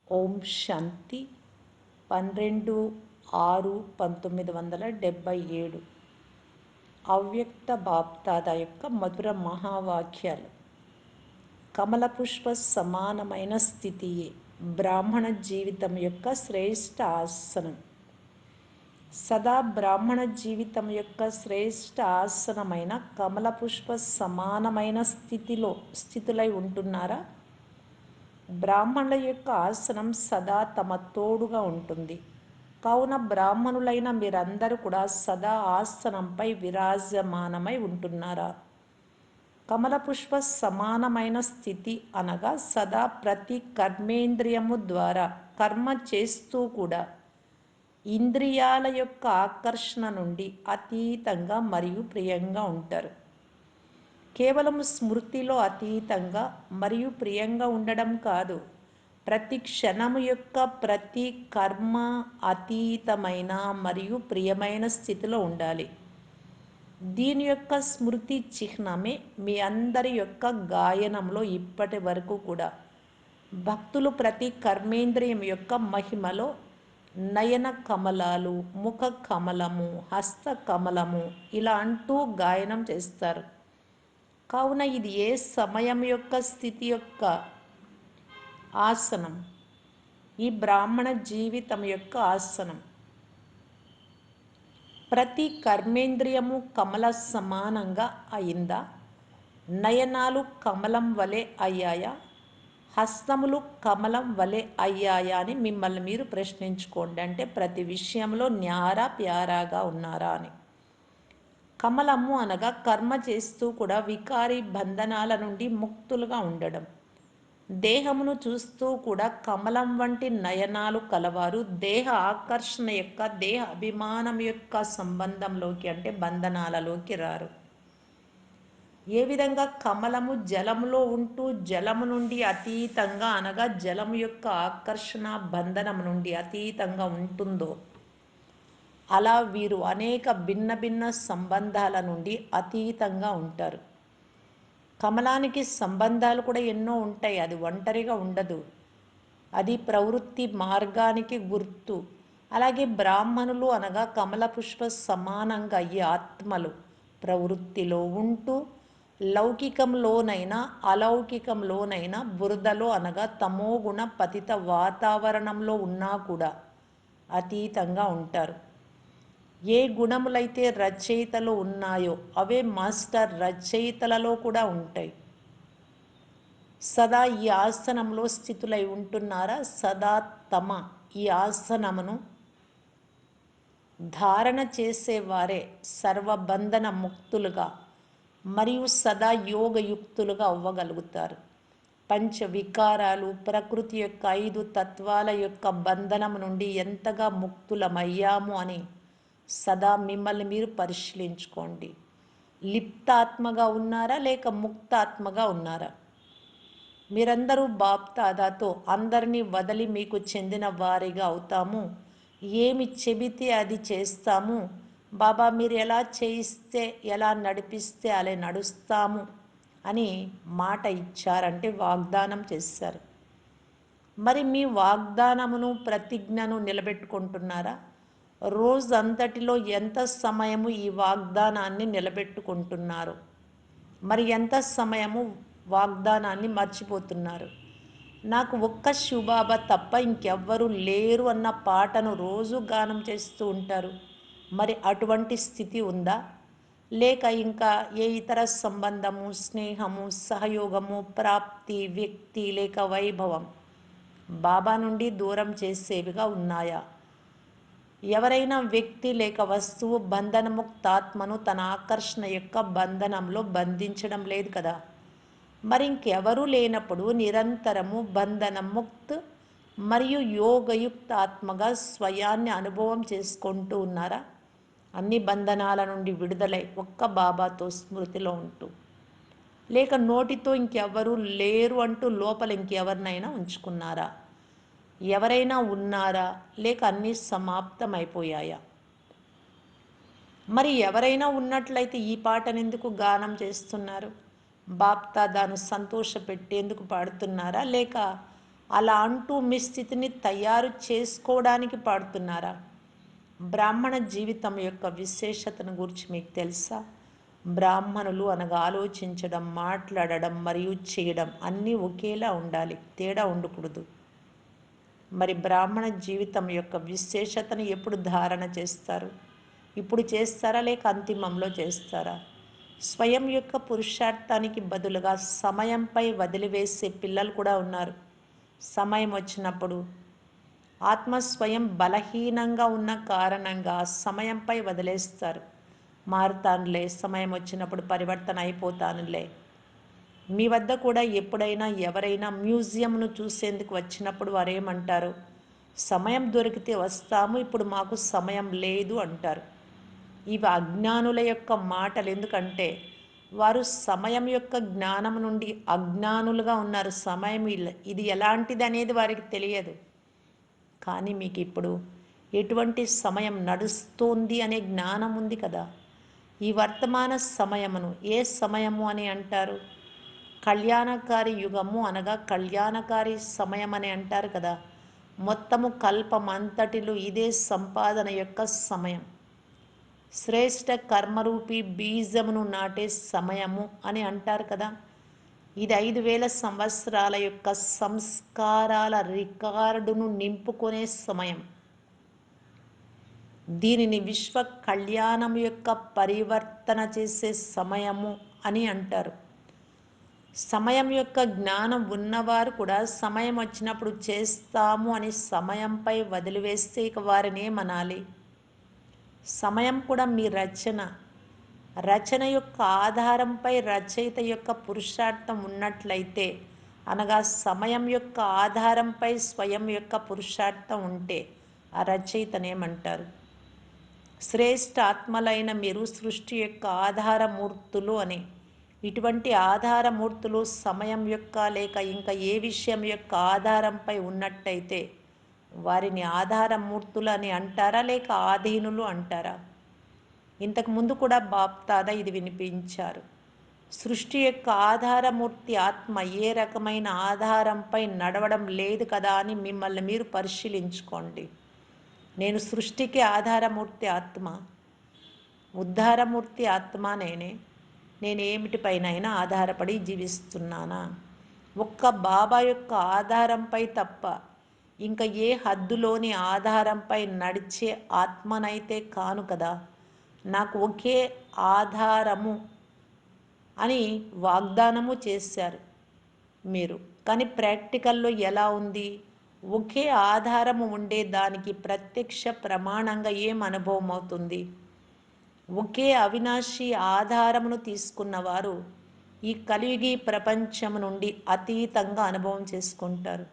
ఓం శాంతి 12/6/1977 అవ్యక్త బాప్దాద యొక్క మధుర మహావాక్యాలు. కమల పుష్ప సమానమైన స్థితియే బ్రాహ్మణ జీవితం యొక్క శ్రేష్ఠ ఆసనం. సదా బ్రాహ్మణ జీవితం యొక్క శ్రేష్ఠ ఆసనమైన కమల పుష్ప సమానమైన స్థితులై ఉంటున్నారా? బ్రాహ్మణుల యొక్క ఆసనం సదా తమ తోడుగా ఉంటుంది. కావున బ్రాహ్మణులైన మీరందరూ కూడా సదా ఆసనంపై విరాజమానమై ఉంటున్నారా? కమల పుష్ప సమానమైన స్థితి అనగా సదా ప్రతి కర్మేంద్రియము ద్వారా కర్మ చేస్తూ కూడా ఇంద్రియాల యొక్క ఆకర్షణ నుండి అతీతంగా మరియు ప్రియంగా ఉంటారు. కేవలం స్మృతిలో అతీతంగా మరియు ప్రియంగా ఉండడం కాదు, ప్రతి క్షణము యొక్క ప్రతి కర్మ అతీతమైన మరియు ప్రియమైన స్థితిలో ఉండాలి. దీని యొక్క స్మృతి చిహ్నమే మీ అందరి యొక్క గాయనంలో ఇప్పటి వరకు కూడా భక్తులు ప్రతి కర్మేంద్రియం యొక్క మహిమలో నయన కమలాలు, ముఖ కమలము, హస్త కమలము ఇలా అంటూ గాయనం చేస్తారు. కావున ఇది ఏ సమయం యొక్క స్థితి యొక్క ఆసనం? ఈ బ్రాహ్మణ జీవితం యొక్క ఆసనం. ప్రతి కర్మేంద్రియము కమల సమానంగా అయిందా? నయనాలు కమలం వలె అయ్యాయా? హస్తములు కమలం వలె అయ్యాయా అని మిమ్మల్ని మీరు ప్రశ్నించుకోండి. అంటే ప్రతి విషయంలో న్యారా ప్యారాగా ఉన్నారా అని. కమలము అనగా కర్మ చేస్తూ కూడా వికారి బంధనాల నుండి ముక్తులుగా ఉండడం. దేహమును చూస్తూ కూడా కమలం వంటి నయనాలు కలవారు దేహ ఆకర్షణ యొక్క, దేహ అభిమానం యొక్క సంబంధంలోకి అంటే బంధనాలలోకి రారు. ఏ విధంగా కమలము జలములో ఉంటూ జలము నుండి అతీతంగా అనగా జలము యొక్క ఆకర్షణ బంధనం నుండి అతీతంగా ఉంటుందో, అలా వీరు అనేక భిన్న భిన్న సంబంధాల నుండి అతీతంగా ఉంటారు. కమలానికి సంబంధాలు కూడా ఎన్నో ఉంటాయి, అది ఒంటరిగా ఉండదు, అది ప్రవృత్తి మార్గానికి గుర్తు. అలాగే బ్రాహ్మణులు అనగా కమల పుష్ప సమానంగా అయ్యే ఆత్మలు ప్రవృత్తిలో ఉంటూ లౌకికంలోనైనా అలౌకికంలోనైనా బురదలో అనగా తమోగుణ పతిత వాతావరణంలో ఉన్నా కూడా అతీతంగా ఉంటారు. ఏ గుణములైతే రచయితలో ఉన్నాయో అవే మాస్టర్ రచయితలలో కూడా ఉంటాయి. సదా ఈ ఆసనంలో స్థితులై ఉంటున్నారా? సదా తమ ఈ ఆసనమును ధారణ చేసేవారే సర్వబంధన ముక్తులుగా మరియు సదా యోగయుక్తులుగా అవ్వగలుగుతారు. పంచ వికారాలు, ప్రకృతి యొక్క 5 తత్వాల యొక్క బంధనం నుండి ఎంతగా ముక్తులమయ్యాము అని సదా మిమ్మల్ని మీరు పరిశీలించుకోండి. లిప్తాత్మగా ఉన్నారా లేక ముక్తాత్మగా ఉన్నారా? మీరందరూ బాప్దాదాతో అందరినీ వదిలి మీకు చెందిన వారిగా అవుతాము, ఏమి చెబితే అది చేస్తాము, బాబా మీరు ఎలా చేయిస్తే ఎలా నడిపిస్తే అలా నడుస్తాము అని మాట ఇచ్చారంటే వాగ్దానం చేశారు. మరి మీ వాగ్దానమును ప్రతిజ్ఞను నిలబెట్టుకుంటున్నారా? రోజంతటిలో ఎంత సమయము ఈ వాగ్దానాన్ని నిలబెట్టుకుంటున్నారు? మరి ఎంత సమయము వాగ్దానాన్ని మర్చిపోతున్నారు? నాకు ఒక్క శివబాబా తప్ప ఇంకెవ్వరూ లేరు అన్న పాటను రోజు గానం చేస్తూ ఉంటారు. మరి అటువంటి స్థితి ఉందా? లేక ఇంకా ఏ ఇతర సంబంధము, స్నేహము, సహయోగము, ప్రాప్తి, వ్యక్తి లేక వైభవం బాబా నుండి దూరం చేసేవిగా ఉన్నాయా? ఎవరైనా వ్యక్తి లేక వస్తువు బంధనముక్తాత్మను తన ఆకర్షణ యొక్క బంధనంలో బంధించడం లేదు కదా. మరి ఇంకెవరూ లేనప్పుడు నిరంతరము బంధనముక్త్ మరియు యోగయుక్త ఆత్మగా స్వయాన్ని అనుభవం చేసుకుంటూ ఉన్నారా? అన్ని బంధనాల నుండి విడుదలై ఒక్క బాబాతో స్మృతిలో ఉంటూ, లేక నోటితో ఇంకెవరూ లేరు అంటూ లోపల ఇంకెవరినైనా ఉంచుకున్నారా? ఎవరైనా ఉన్నారా లేక అన్నీ సమాప్తమైపోయాయా? మరి ఎవరైనా ఉన్నట్లయితే ఈ పాటను ఎందుకు గానం చేస్తున్నారు? బాప్దాదాను సంతోషపెట్టేందుకు పాడుతున్నారా లేక అలా అంటూ మీ స్థితిని తయారు చేసుకోవడానికి పాడుతున్నారా? బ్రాహ్మణ జీవితం యొక్క విశేషతను గురించి మీకు తెలుసా? బ్రాహ్మణులు అనగా ఆలోచించడం, మాట్లాడడం మరియు చేయడం అన్నీ ఒకేలా ఉండాలి, తేడా ఉండకూడదు. మరి బ్రాహ్మణ జీవితం యొక్క విశేషతను ఎప్పుడు ధారణ చేస్తారు? ఇప్పుడు చేస్తారా లేక అంతిమంలో చేస్తారా? స్వయం యొక్క పురుషార్థానికి బదులుగా సమయంపై వదిలివేసే పిల్లలు కూడా ఉన్నారు. సమయం వచ్చినప్పుడు ఆత్మ స్వయం బలహీనంగా ఉన్న కారణంగా సమయంపై వదిలేస్తారు. మారుతానులే, సమయం వచ్చినప్పుడు పరివర్తన అయిపోతానులే. మీ వద్ద కూడా ఎప్పుడైనా ఎవరైనా మ్యూజియంను చూసేందుకు వచ్చినప్పుడు వారు ఏమంటారు? సమయం దొరికితే వస్తాము, ఇప్పుడు మాకు సమయం లేదు అంటారు. ఇవి అజ్ఞానుల యొక్క మాటలు. ఎందుకంటే వారు సమయం యొక్క జ్ఞానం నుండి అజ్ఞానులుగా ఉన్నారు. సమయం ఇది ఎలాంటిది అనేది వారికి తెలియదు. కానీ మీకు ఇప్పుడు ఎటువంటి సమయం నడుస్తోంది అనే జ్ఞానం ఉంది కదా. ఈ వర్తమాన సమయమును ఏ సమయము అని అంటారు? కళ్యాణకారి యుగము అనగా కళ్యాణకారి సమయం అని అంటారు కదా. మొత్తము కల్పమంతటిలో ఇదే సంపాదన యొక్క సమయం. శ్రేష్ఠ కర్మరూపి బీజమును నాటే సమయము అని అంటారు కదా. ఇది 5000 సంవత్సరాల యొక్క సంస్కారాల రికార్డును నింపుకునే సమయం. దీనిని విశ్వ కళ్యాణం యొక్క పరివర్తన చేసే సమయము అని అంటారు. సమయం యొక్క జ్ఞానం ఉన్నవారు కూడా సమయం వచ్చినప్పుడు చేస్తాము అని సమయంపై వదిలివేస్తే ఇక వారిని ఏమనాలి? సమయం కూడా మీ రచన. రచన యొక్క ఆధారంపై రచయిత యొక్క పురుషార్థం ఉన్నట్లయితే, అనగా సమయం యొక్క ఆధారంపై స్వయం యొక్క పురుషార్థం ఉంటే ఆ రచయితనేమంటారు? శ్రేష్ఠ ఆత్మలైన మీరు సృష్టి యొక్క ఆధారమూర్తులు అని. ఇటువంటి ఆధారమూర్తులు సమయం యొక్క లేక ఇంకా ఏ విషయం యొక్క ఆధారంపై ఉన్నట్టయితే వారిని ఆధారమూర్తులు అని అంటారా లేక ఆధీనులు అంటారా? ఇంతకుముందు కూడా బాప్తాద ఇది వినిపించారు. సృష్టి యొక్క ఆధారమూర్తి ఆత్మ ఏ రకమైన ఆధారంపై నడవడం లేదు కదా అని మిమ్మల్ని మీరు పరిశీలించుకోండి. నేను సృష్టికి ఆధారమూర్తి ఆత్మ, ఉద్ధారమూర్తి ఆత్మ నేనే. నేనేమిటిపైనైనా ఆధారపడి జీవిస్తున్నానా? ఒక్క బాబా యొక్క ఆధారంపై తప్ప ఇంకా ఏ హద్దులోని ఆధారంపై నడిచే ఆత్మనైతే కాను కదా. నాకు ఒకే ఆధారము అని వాగ్దానము చేశారు మీరు. కానీ ప్రాక్టికల్లో ఎలా ఉంది? ఒకే ఆధారము ఉండే దానికి ప్రత్యక్ష ప్రమాణంగా ఏం అనుభవం అవుతుంది? ఒకే అవినాశి ఆధారమును తీసుకున్నవారు ఈ కలియుగి ప్రపంచం నుండి అతీతంగా అనుభవం చేసుకుంటారు.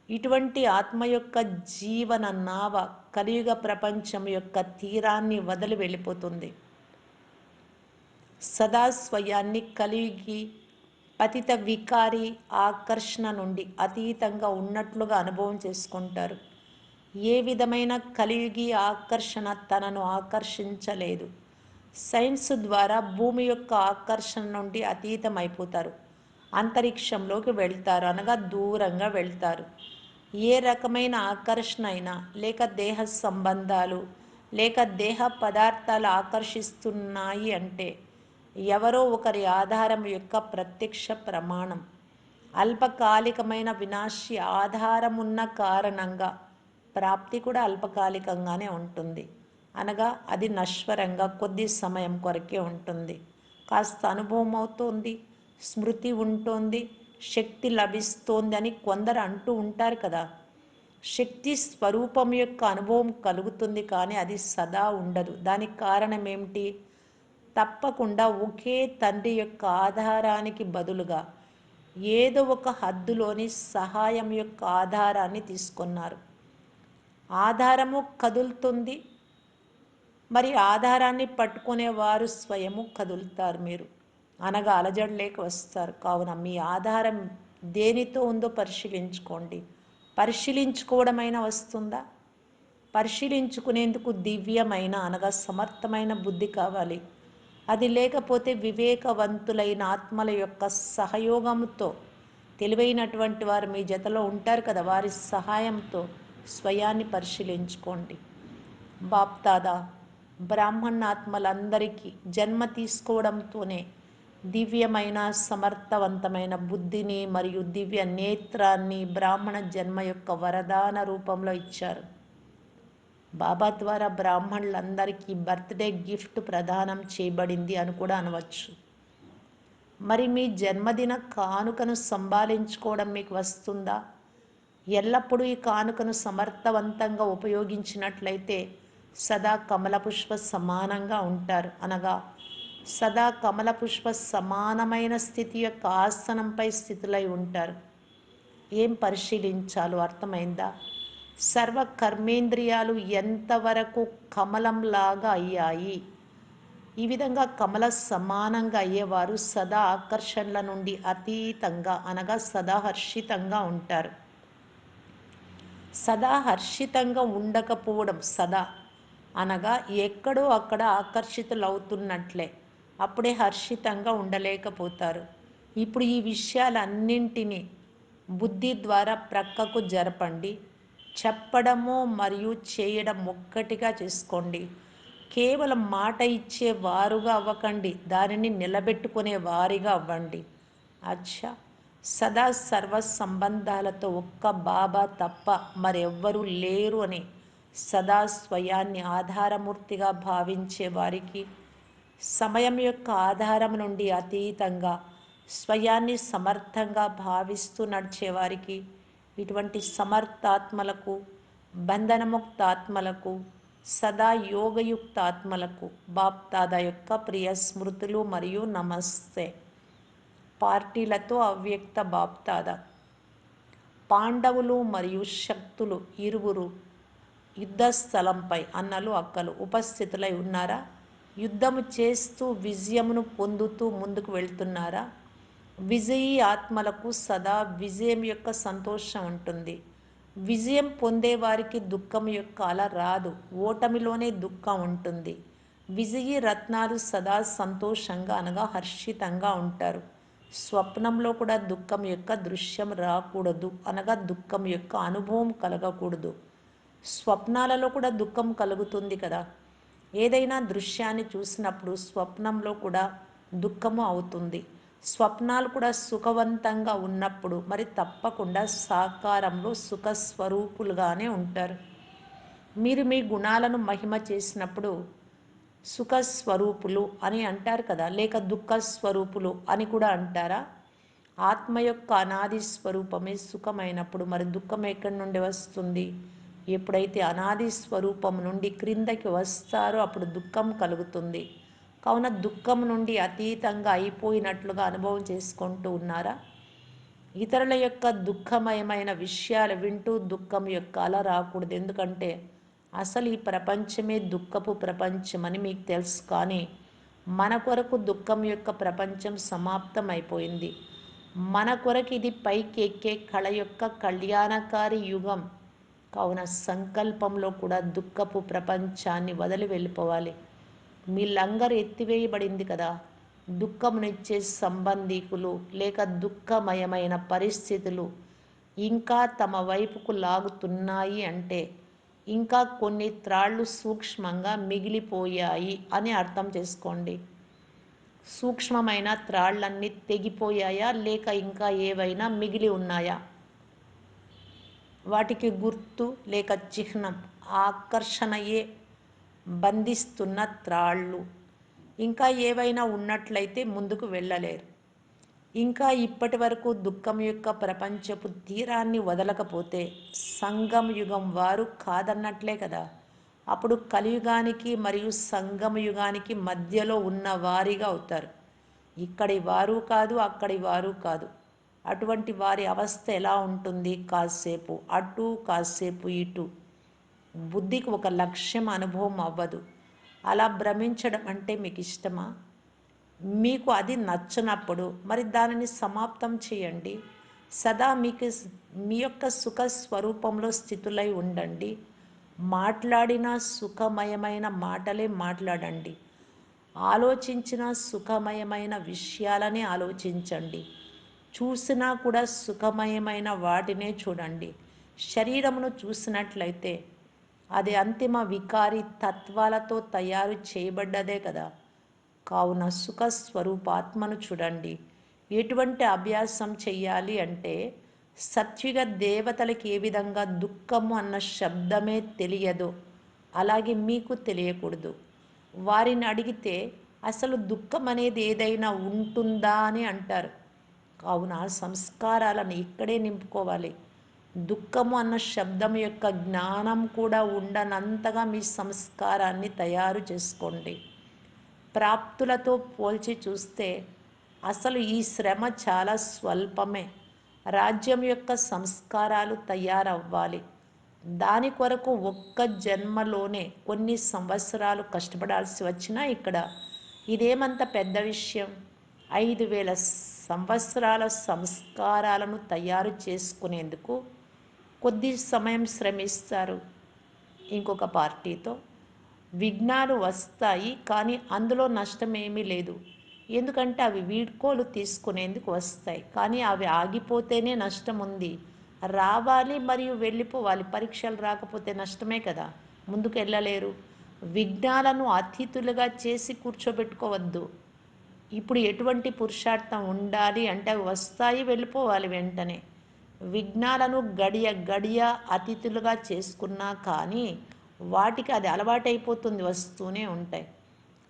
ఇటువంటి ఆత్మ యొక్క జీవన నావ కలియుగ ప్రపంచం యొక్క తీరాన్ని వదిలి వెళ్ళిపోతుంది. సదా స్వయాన్ని కలియుగి పతిత వికారి ఆకర్షణ నుండి అతీతంగా ఉన్నట్లుగా అనుభవం చేసుకుంటారు. ఏ విధమైన కలియుగి ఆకర్షణ తనను ఆకర్షించలేదు. సైన్స్ ద్వారా భూమి యొక్క ఆకర్షణ నుండి అతీతం అయిపోతారు. అంతరిక్షంలోకి వెళ్తారు, అనగా దూరంగా వెళ్తారు. ఏ రకమైన ఆకర్షణ అయినా లేక దేహ సంబంధాలు లేక దేహ పదార్థాలు ఆకర్షిస్తున్నాయి అంటే ఎవరో ఒకరి ఆధారం యొక్క ప్రత్యక్ష ప్రమాణం. అల్పకాలికమైన వినాశి ఆధారం ఉన్న కారణంగా ప్రాప్తి కూడా అల్పకాలికంగానే ఉంటుంది. అనగా అది నశ్వరంగా కొద్ది సమయం కొరకే ఉంటుంది. కాస్త అనుభవం అవుతోంది, స్మృతి ఉంటుంది, శక్తి లభిస్తోంది అని కొందరు అంటూ ఉంటారు కదా. శక్తి స్వరూపం యొక్క అనుభవం కలుగుతుంది, కానీ అది సదా ఉండదు. దానికి కారణం ఏమిటి? తప్పకుండా ఒకే తండ్రి యొక్క ఆధారానికి బదులుగా ఏదో ఒక హద్దులోని సహాయం యొక్క ఆధారాన్ని తీసుకున్నారు. ఆధారము కదులుతుంది, మరి ఆధారాన్ని పట్టుకునేవారు స్వయము కదులుతారు. మీరు అనగా అలజడలేక వస్తారు. కావున మీ ఆధారం దేనితో ఉందో పరిశీలించుకోండి. పరిశీలించుకోవడమైనా వస్తుందా? పరిశీలించుకునేందుకు దివ్యమైన అనగా సమర్థమైన బుద్ధి కావాలి. అది లేకపోతే వివేకవంతులైన ఆత్మల యొక్క సహయోగంతో తెలివైనటువంటి వారు మీ జతలో ఉంటారు కదా, వారి సహాయంతో స్వయాన్ని పరిశీలించుకోండి. బాప్దాదా బ్రాహ్మణాత్మలందరికీ జన్మ తీసుకోవడంతోనే దివ్యమైన సమర్థవంతమైన బుద్ధిని మరియు దివ్య నేత్రాన్ని బ్రాహ్మణ జన్మ యొక్క వరదాన రూపంలో ఇచ్చారు. బాబా ద్వారా బ్రాహ్మణులందరికీ బర్త్డే గిఫ్ట్ ప్రదానం చేయబడింది అని కూడా అనవచ్చు. మరి మీ జన్మదిన కానుకను సంభాళించుకోవడం మీకు వస్తుందా? ఎల్లప్పుడూ ఈ కానుకను సమర్థవంతంగా ఉపయోగించినట్లయితే సదా కమల పుష్ప సమానంగా ఉంటారు. అనగా సదా కమల పుష్ప సమానమైన స్థితి యొక్క ఆసనంపై స్థితులై ఉంటారు. ఏం పరిశీలించాలో అర్థమైందా? సర్వ కర్మేంద్రియాలు ఎంతవరకు కమలంలాగా అయ్యాయి. ఈ విధంగా కమల సమానంగా అయ్యేవారు సదా ఆకర్షణల నుండి అతీతంగా అనగా సదా హర్షితంగా ఉంటారు. సదా హర్షితంగా ఉండకపోవడం సదా అనగా ఎక్కడో అక్కడ ఆకర్షితులవుతున్నట్లే, అప్పుడే హర్షితంగా ఉండలేకపోతారు. ఇప్పుడు ఈ విషయాలన్నింటినీ బుద్ధి ద్వారా ప్రక్కకు జరపండి. చెప్పడము మరియు చేయడం ఒక్కటిగా చేసుకోండి. కేవలం మాట ఇచ్చే వారుగా అవ్వకండి, దానిని నిలబెట్టుకునే వారిగా అవ్వండి. అచ్చా, సదా సర్వ సంబంధాలతో ఒక్క బాబా తప్ప మరెవ్వరూ లేరు అని సదా స్వయాన్ని ఆధారమూర్తిగా భావించే వారికి, సమయం యొక్క ఆధారం నుండి అతీతంగా స్వయాన్ని సమర్థంగా భావిస్తూ నడిచేవారికి, ఇటువంటి సమర్థాత్మలకు, బంధనముక్తాత్మలకు, సదా యోగయుక్తాత్మలకు బాప్దాదా యొక్క ప్రియ స్మృతులు మరియు నమస్తే. పార్టీలతో అవ్యక్త బాప్దాదా. పాండవులు మరియు శక్తులు ఇరువురు యుద్ధస్థలంపై అన్నలు అక్కలు ఉపస్థితులై ఉన్నారా? యుద్ధము చేస్తూ విజయమును పొందుతూ ముందుకు వెళ్తున్నారా? విజయీ ఆత్మలకు సదా విజయం యొక్క సంతోషం ఉంటుంది. విజయం పొందేవారికి దుఃఖం యొక్క అల రాదు, ఓటమిలోనే దుఃఖం ఉంటుంది. విజయీ రత్నాలు సదా సంతోషంగా అనగా హర్షితంగా ఉంటారు. స్వప్నంలో కూడా దుఃఖం యొక్క దృశ్యం రాకూడదు, అనగా దుఃఖం యొక్క అనుభవం కలగకూడదు. స్వప్నాలలో కూడా దుఃఖం కలుగుతుంది కదా. ఏదైనా దృశ్యాన్ని చూసినప్పుడు స్వప్నంలో కూడా దుఃఖము అవుతుంది. స్వప్నాలు కూడా సుఖవంతంగా ఉన్నప్పుడు మరి తప్పకుండా సాకారంలో సుఖస్వరూపులుగానే ఉంటారు. మీరు మీ గుణాలను మహిమ చేసినప్పుడు సుఖస్వరూపులు అని అంటారు కదా, లేక దుఃఖస్వరూపులు అని కూడా అంటారా? ఆత్మ యొక్క అనాది స్వరూపమే సుఖమైనప్పుడు మరి దుఃఖం ఎక్కడి నుండి వస్తుంది? ఎప్పుడైతే అనాది స్వరూపం నుండి క్రిందకి వస్తారో అప్పుడు దుఃఖం కలుగుతుంది. కావున దుఃఖం నుండి అతీతంగా అయిపోయినట్లుగా అనుభవం చేసుకుంటూ ఉన్నారా? ఇతరుల యొక్క దుఃఖమయమైన విషయాలు వింటూ దుఃఖం యొక్క అల రాకూడదు. ఎందుకంటే అసలు ఈ ప్రపంచమే దుఃఖపు ప్రపంచం అని మీకు తెలుసు. కానీ మన కొరకు దుఃఖం యొక్క ప్రపంచం సమాప్తం అయిపోయింది. మన కొరకు ఇది పైకి ఎక్కే కళ యొక్క కళ్యాణకారి యుగం. కావున సంకల్పంలో కూడా దుఃఖపు ప్రపంచాన్ని వదిలి వెళ్ళిపోవాలి. మీ లంగర్ ఎత్తివేయబడింది కదా. దుఃఖమునిచ్చే సంబంధికులు లేక దుఃఖమయమైన పరిస్థితులు ఇంకా తమ వైపుకు లాగుతున్నాయి అంటే ఇంకా కొన్ని త్రాళ్ళు సూక్ష్మంగా మిగిలిపోయాయి అని అర్థం చేసుకోండి. సూక్ష్మమైన త్రాళ్ళన్నీ తెగిపోయాయా లేక ఇంకా ఏవైనా మిగిలి ఉన్నాయా? వాటికి గుర్తు లేక చిహ్నం ఆకర్షణయే బంధిస్తున్న త్రాళ్ళు. ఇంకా ఏవైనా ఉన్నట్లయితే ముందుకు వెళ్ళలేరు. ఇంకా ఇప్పటి వరకు దుఃఖం యొక్క ప్రపంచపు తీరాన్ని వదలకపోతే సంగమ యుగం వారు కాదన్నట్లే కదా. అప్పుడు కలియుగానికి మరియు సంగమ యుగానికి మధ్యలో ఉన్న వారిగా అవుతారు. ఇక్కడి వారు కాదు, అక్కడి వారు కాదు. అటువంటి వారి అవస్థ ఎలా ఉంటుంది? కాసేపు అటు కాసేపు ఇటు. బుద్ధికి ఒక లక్ష్యం అనుభవం అవ్వదు. అలా భ్రమించడం అంటే మీకు ఇష్టమా? మీకు అది నచ్చనప్పుడు మరి దానిని సమాప్తం చేయండి. సదా మీ యొక్క సుఖ స్వరూపంలో స్థితులై ఉండండి. మాట్లాడిన సుఖమయమైన మాటలే మాట్లాడండి. ఆలోచించిన సుఖమయమైన విషయాలనే ఆలోచించండి. చూసినా కూడా సుఖమయమైన వాటినే చూడండి. శరీరమును చూసినట్లయితే అది అంతిమ వికారి తత్వాలతో తయారు చేయబడ్డదే కదా. కావున సుఖ స్వరూపాత్మను చూడండి. ఎటువంటి అభ్యాసం చెయ్యాలి అంటే, సత్యుగ దేవతలకు ఏ విధంగా దుఃఖము అన్న శబ్దమే తెలియదో అలాగే మీకు తెలియకూడదు. వారిని అడిగితే అసలు దుఃఖం అనేది ఏదైనా ఉంటుందా అని అంటారు. కావున సంస్కారాలను ఇక్కడే నింపుకోవాలి. దుఃఖము అన్న శబ్దం యొక్క జ్ఞానం కూడా ఉండనంతగా మీ సంస్కారాన్ని తయారు చేసుకోండి. ప్రాప్తులతో పోల్చి చూస్తే అసలు ఈ శ్రమ చాలా స్వల్పమే. రాజ్యం యొక్క సంస్కారాలు తయారవ్వాలి. దాని కొరకు ఒక్క జన్మలోనే కొన్ని సంవత్సరాలు కష్టపడాల్సి వచ్చినా ఇక్కడ ఇదేమంత పెద్ద విషయం. 5,000 సంవత్సరాల సంస్కారాలను తయారు చేసుకునేందుకు కొద్ది సమయం శ్రమిస్తారు. ఇంకొక పార్టీతో విఘ్నాలు వస్తాయి, కానీ అందులో నష్టమేమీ లేదు. ఎందుకంటే అవి వీడ్కోలు తీసుకునేందుకు వస్తాయి, కానీ అవి ఆగిపోతేనే నష్టం ఉంది. రావాలి మరియు వెళ్ళిపోవాలి. పరీక్షలు రాకపోతే నష్టమే కదా, ముందుకు వెళ్ళలేరు. విఘ్నాలను అతిథులుగా చేసి కూర్చోబెట్టుకోవద్దు. ఇప్పుడు ఎటువంటి పురుషార్థం ఉండాలి అంటే అవి వస్తాయి, వెళ్ళిపోవాలి వెంటనే. విఘ్నాలను గడియ గడియ అతిథులుగా చేసుకున్నా కానీ వాటికి అది అలవాటైపోతుంది, వస్తూనే ఉంటాయి.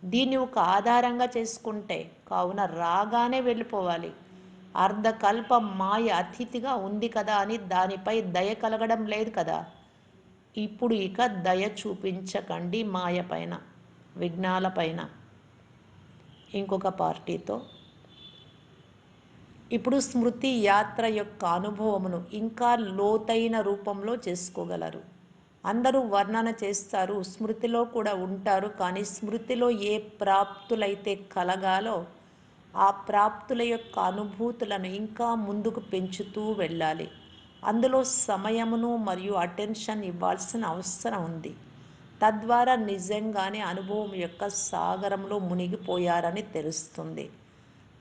దీన్ని ఒక ఆధారంగా చేసుకుంటే కావున రాగానే వెళ్ళిపోవాలి. అర్ధకల్పం మాయ అతిథిగా ఉంది కదా అని దానిపై దయ కలగడం లేదు కదా. ఇప్పుడు ఇక దయ చూపించకండి మాయ పైన, విఘ్నాల పైన. ఇంకొక పార్టీతో ఇప్పుడు స్మృతి యాత్ర యొక్క అనుభవమును ఇంకా లోతైన రూపంలో చేసుకోగలరు. అందరూ వర్ణన చేస్తారు, స్మృతిలో కూడా ఉంటారు, కానీ స్మృతిలో ఏ ప్రాప్తులైతే కలగాలో ఆ ప్రాప్తుల యొక్క అనుభూతులను ఇంకా ముందుకు పెంచుతూ వెళ్ళాలి. అందులో సమయమును మరియు అటెన్షన్ ఇవ్వాల్సిన అవసరం ఉంది. తద్వారా నిజంగానే అనుభవం యొక్క సాగరంలో మునిగిపోయారని తెలుస్తుంది.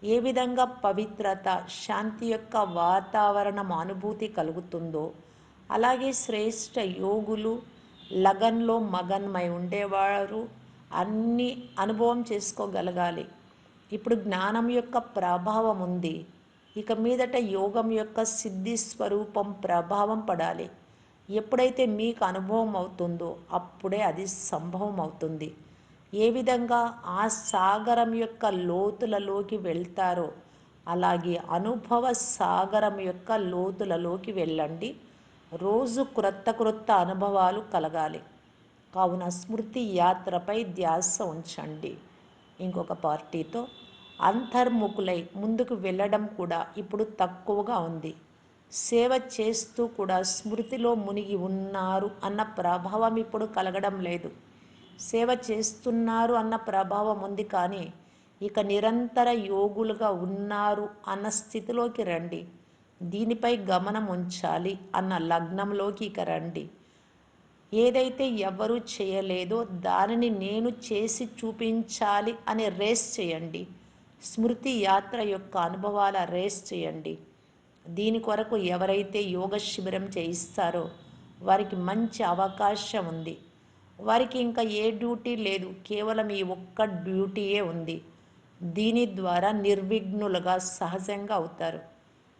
ఏ విధంగా పవిత్రత, శాంతి యొక్క వాతావరణం అనుభూతి కలుగుతుందో అలాగే శ్రేష్ఠ యోగులు లగన్లో మగన్మై ఉండేవారు అన్ని అనుభవం చేసుకోగలగాలి. ఇప్పుడు జ్ఞానం యొక్క ప్రభావం ఉంది, ఇక మీదట యోగం యొక్క సిద్ధి స్వరూపం ప్రభావం పడాలి. ఎప్పుడైతే మీకు అనుభవం అవుతుందో అప్పుడే అది సంభవం అవుతుంది. ఏ విధంగా ఆ సాగరం యొక్క లోతులలోకి వెళ్తారో అలాగే అనుభవ సాగరం యొక్క లోతులలోకి వెళ్ళండి. రోజు క్రొత్త క్రొత్త అనుభవాలు కలగాలి. కావున స్మృతి యాత్రపై ధ్యాస ఉంచండి. ఇంకొక పార్టీతో అంతర్ముఖులై ముందుకు వెళ్ళడం కూడా ఇప్పుడు తక్కువగా ఉంది. సేవ చేస్తూ కూడా స్మృతిలో మునిగి ఉన్నారు అన్న ప్రభావం ఇప్పుడు కలగడం లేదు. సేవ చేస్తున్నారు అన్న ప్రభావం ఉంది, కానీ ఇక నిరంతర యోగులుగా ఉన్నారు అన్న స్థితిలోకి రండి. దీనిపై గమనం ఉంచాలి అన్న లగ్నంలోకి ఇక రండి. ఏదైతే ఎవరూ చేయలేదో దానిని నేను చేసి చూపించాలి అనే రేస్ చేయండి. స్మృతి యాత్ర యొక్క అనుభవాల రేస్ చేయండి. దీని కొరకు ఎవరైతే యోగ శిబిరం చేయిస్తారో వారికి మంచి అవకాశం ఉంది. వారికి ఇంకా ఏ డ్యూటీ లేదు, కేవలం ఈ ఒక్క డ్యూటీయే ఉంది. దీని ద్వారా నిర్విఘ్నులుగా సహజంగా అవుతారు.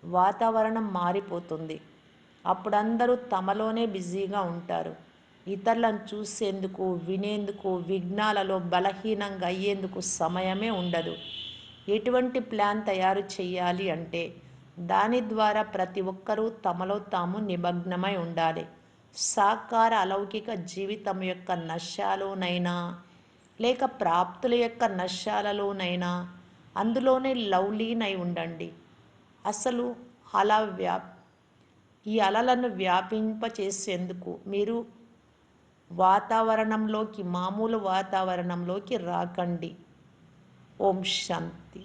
వాతావరణం మారిపోతుంది. అప్పుడు అందరూ తమలోనే బిజీగా ఉంటారు. ఇతరులను చూసేందుకు, వినేందుకు, విఘ్నాలలో బలహీనంగా అయ్యేందుకు సమయమే ఉండదు. ఎటువంటి ప్లాన్ తయారు చేయాలి అంటే దాని ద్వారా ప్రతి ఒక్కరూ తమలో తాము నిమగ్నమై ఉండాలి. సాకార అలౌకిక జీవితం యొక్క నశాలోనైనా లేక ప్రాప్తుల యొక్క నశాలలోనైనా అందులోనే లవ్లీనై ఉండండి. అసలు అలా ఈ అలలను వ్యాపింపచేసేందుకు మీరు వాతావరణంలోకి, మామూలు వాతావరణంలోకి రాకండి. ఓం శాంతి.